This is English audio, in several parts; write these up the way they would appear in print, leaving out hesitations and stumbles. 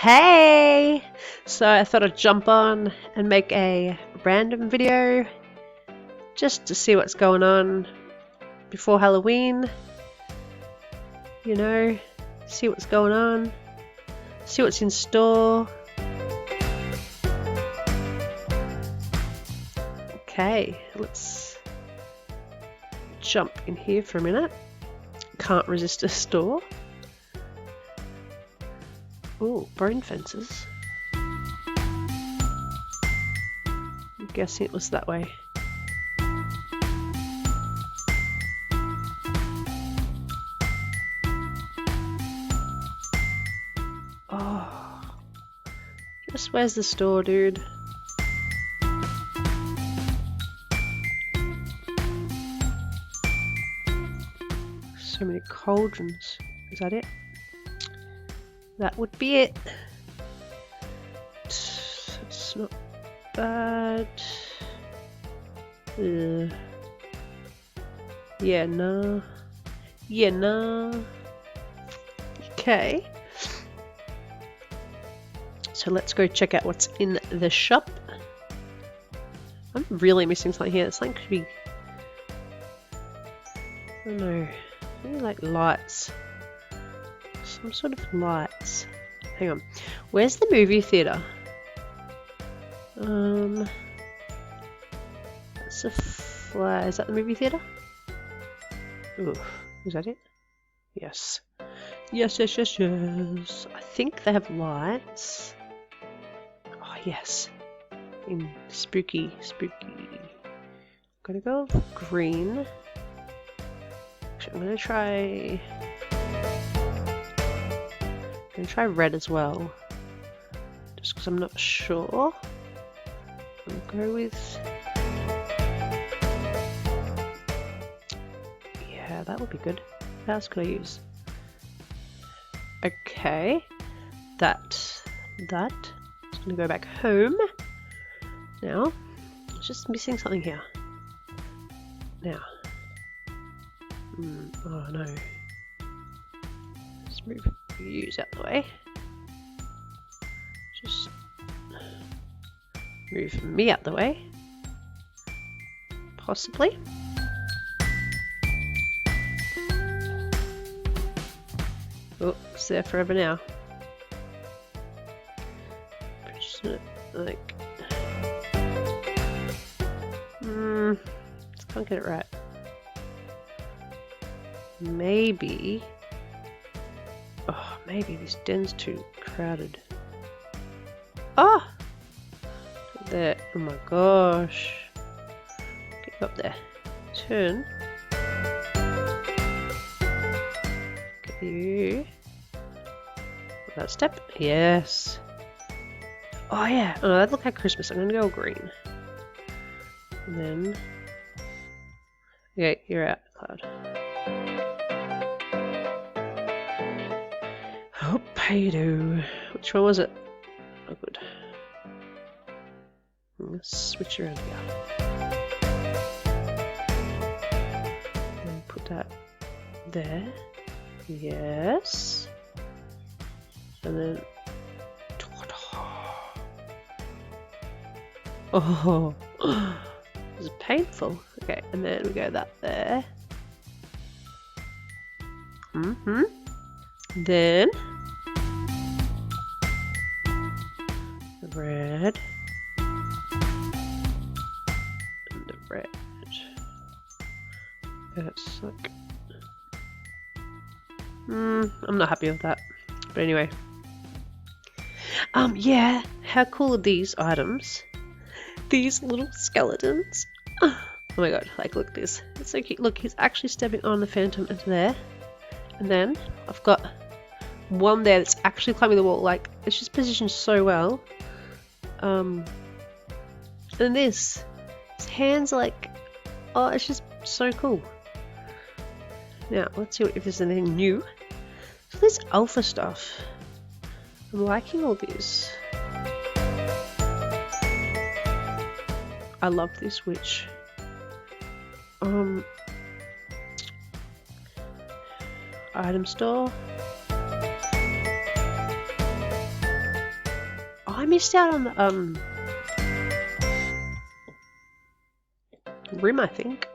Hey! So I thought I'd jump on and make a random video just to see what's going on before Halloween. You know, see what's going on, see what's in store. Okay, let's jump in here for a minute. Can't resist a store. Ooh, bone fences. I'm guessing it was that way. Oh, just where's the store, dude? So many cauldrons. Is that it? That would be it. It's not bad. Yeah, no. Yeah, no. Okay. So let's go check out what's in the shop. I'm really missing something here. Something could be... I don't know. Maybe like lights. Some sort of lights. Hang on. Where's the movie theater? That's a flag. Is that the movie theater? Ooh, is that it? Yes. Yes, yes, yes, yes. I think they have lights. Oh, yes. In spooky. Gotta go with green. Actually, I'm gonna try red as well, just because I'm not sure. I'll go with... yeah, that would be good. What else could I use? Okay, that. Just gonna go back home. Now, just missing something here. Now. Oh no. Let's move use out the way. Just move me out the way. Possibly. Oh, it's there forever now. Just like... just can't get it right. Maybe... oh, maybe this den's too crowded. Oh! There. Oh my gosh. Get up there. Turn. Get you. That step. Yes. Oh yeah. Oh, that looked like Christmas. I'm gonna go green. And then... okay, you're out, Cloud. Hope-I-do. Which one was it? Oh, good. Let's switch around here. And put that there. Yes. And then... oh, this is painful. Okay, and then we go that there. Then... the red. And the red. That's like... I'm not happy with that. But anyway. Yeah. How cool are these items? These little skeletons. Oh my god, like look at this. It's so cute. Look, he's actually stepping on the phantom into there. And then I've got one there that's actually climbing the wall. Like, it's just positioned so well. And this. His hands like... oh, it's just so cool. Now, let's see if there's anything new. So this alpha stuff. I'm liking all this. I love this witch. Item store. missed out on the rim, I think.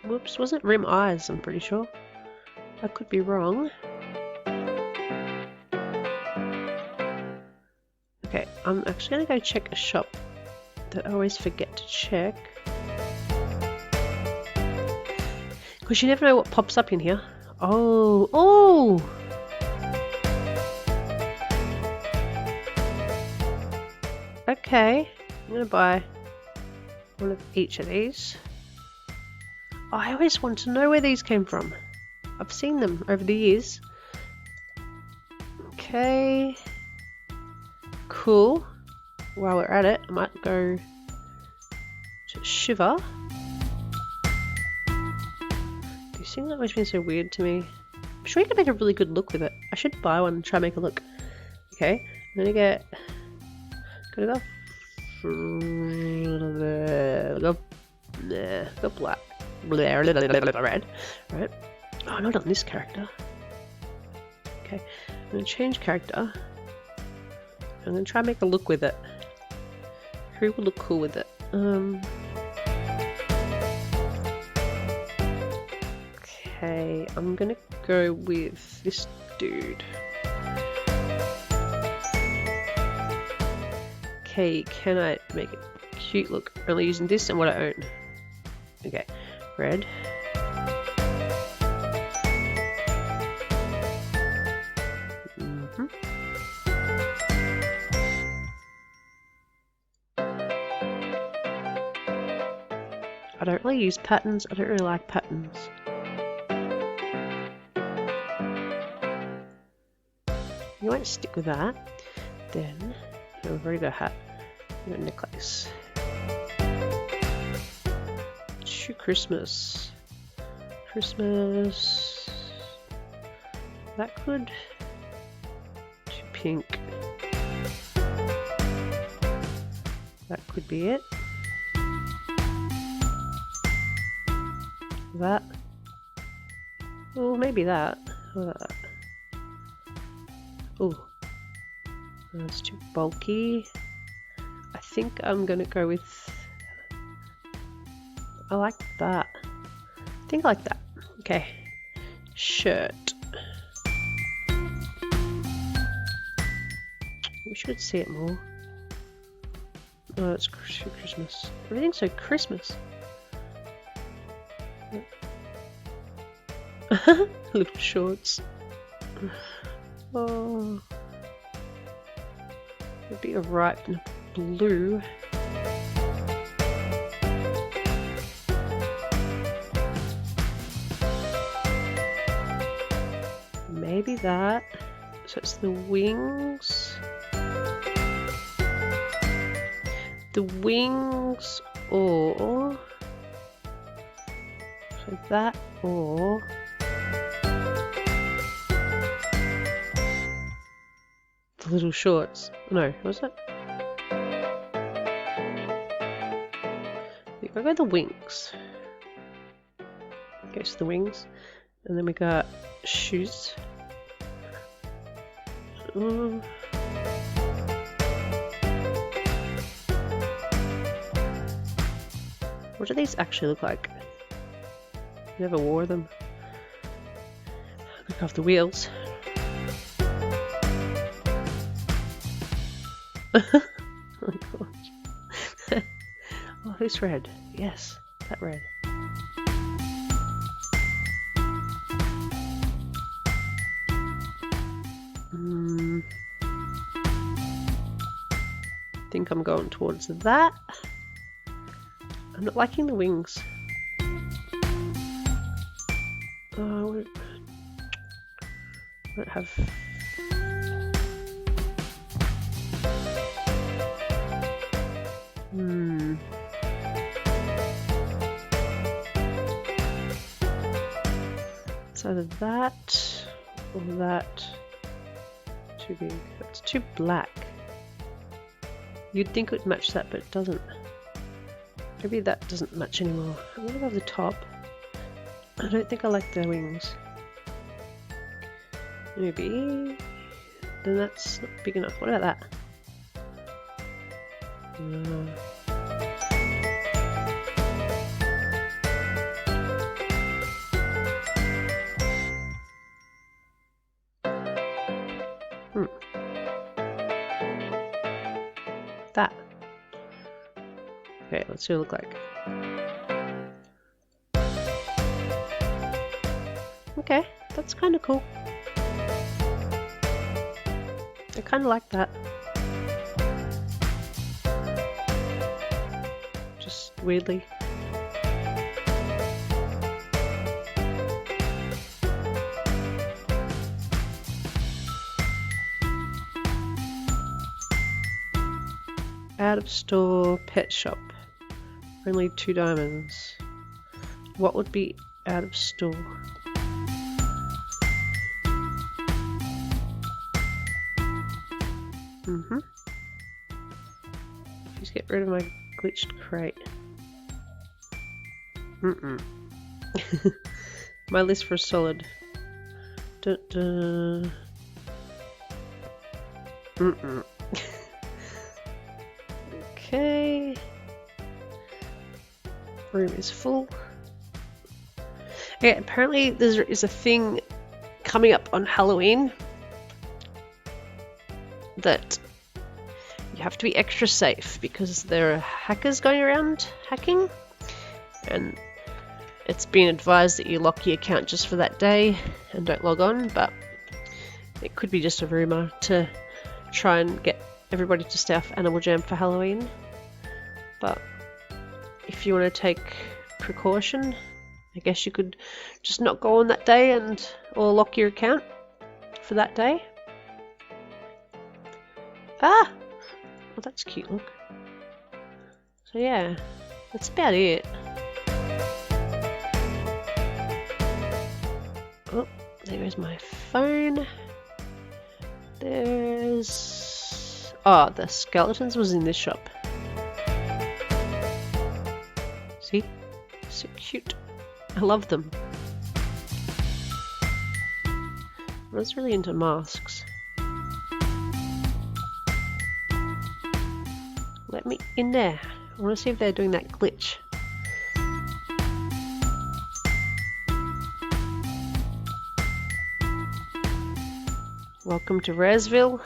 Whoops, wasn't rim eyes, I'm pretty sure. I could be wrong. Okay, I'm actually gonna go check a shop that I always forget to check. Because you never know what pops up in here. Oh, oh! Okay, I'm gonna buy one of each of these. Oh, I always want to know where these came from. I've seen them over the years. Okay. Cool. While we're at it, I might go to Shiver. This thing always been so weird to me. I'm sure you can make a really good look with it. I should buy one and try and make a look. Okay, I'm gonna go black. Red. Right. Oh, not on this character. Okay, I'm gonna change character. I'm gonna try and make a look with it. Who will look cool with it? Okay, I'm gonna go with this dude. Okay, can I make it cute look? Only using this and what I own. Okay, red. I don't really use patterns. I don't really like patterns. You won't stick with that. Then, we've already got a hat. We've got a necklace. To Christmas. Christmas. That could. To pink. That could be it. That. Oh, maybe that. How about that? Oh, that's too bulky. I think I'm gonna go with. I like that. I think I like that. Okay. Shirt. We should see it more. Oh, it's Christmas. Everything's so Christmas. Little shorts. Oh, it'd be alright in blue. Maybe that. So it's the wings. The wings, or so that, or. Little shorts. No, was it? I got the wings. Okay, so the wings. And then we got shoes. What do these actually look like? Never wore them. Look off the wheels. Oh my gosh. Oh, this red. Yes, that red. I think I'm going towards that. I'm not liking the wings. Oh, I don't have. It's either that or that. Too big. That's too black. You'd think it would match that, but it doesn't. Maybe that doesn't match anymore. I'm gonna go the top. I don't think I like the wings. Maybe. Then that's not big enough. What about that? That. Okay, let's see what it look like. Okay, that's kind of cool. I kind of like that. Just weirdly. Out of store pet shop. Only 2 diamonds. What would be out of store? Just get rid of my glitched crate. My list for solid. Okay. Room is full. Yeah, apparently there is a thing coming up on Halloween that you have to be extra safe because there are hackers going around hacking, and it's been advised that you lock your account just for that day and don't log on, but it could be just a rumor to try and get everybody to stay off Animal Jam for Halloween. But if you want to take precaution, I guess you could just not go on that day or lock your account for that day. Ah! Well, that's cute, look. So yeah, that's about it. Oh, there goes my phone. There's... oh, the skeletons was in this shop. See? So cute. I love them. I was really into masks. Let me in there. I want to see if they're doing that glitch. Welcome to Razville.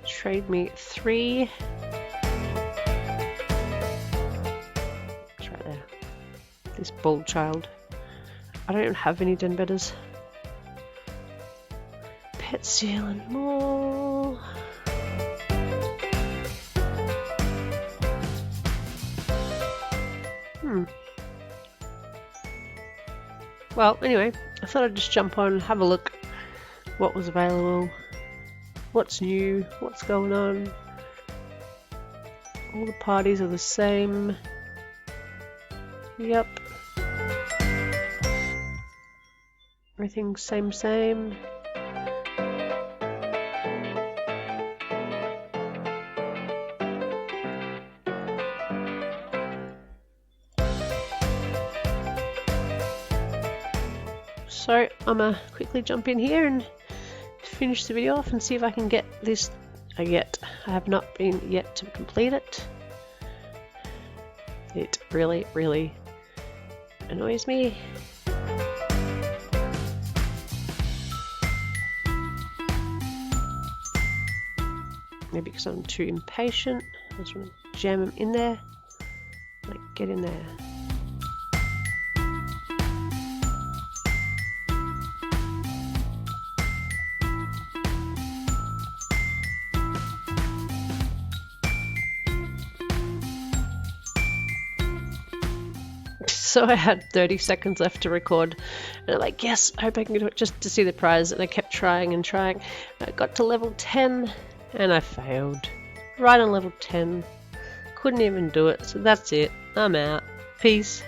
Trade me 3. It's right there. This bald child. I don't even have any den bedders. Pet seal and more. Well, anyway, I thought I'd just jump on, have a look what was available, what's new, what's going on. All the parties are the same. Yep. Everything's same. So I'm gonna quickly jump in here and finish the video off and see if I can get this. I have not been yet to complete it. It really annoys me. Maybe because I'm too impatient. I just want to jam them in there. Like, get in there. So I had 30 seconds left to record, and I'm like, yes, I hope I can do it just to see the prize. And I kept trying and trying. I got to level 10 and I failed. Right on level 10. Couldn't even do it. So that's it. I'm out. Peace.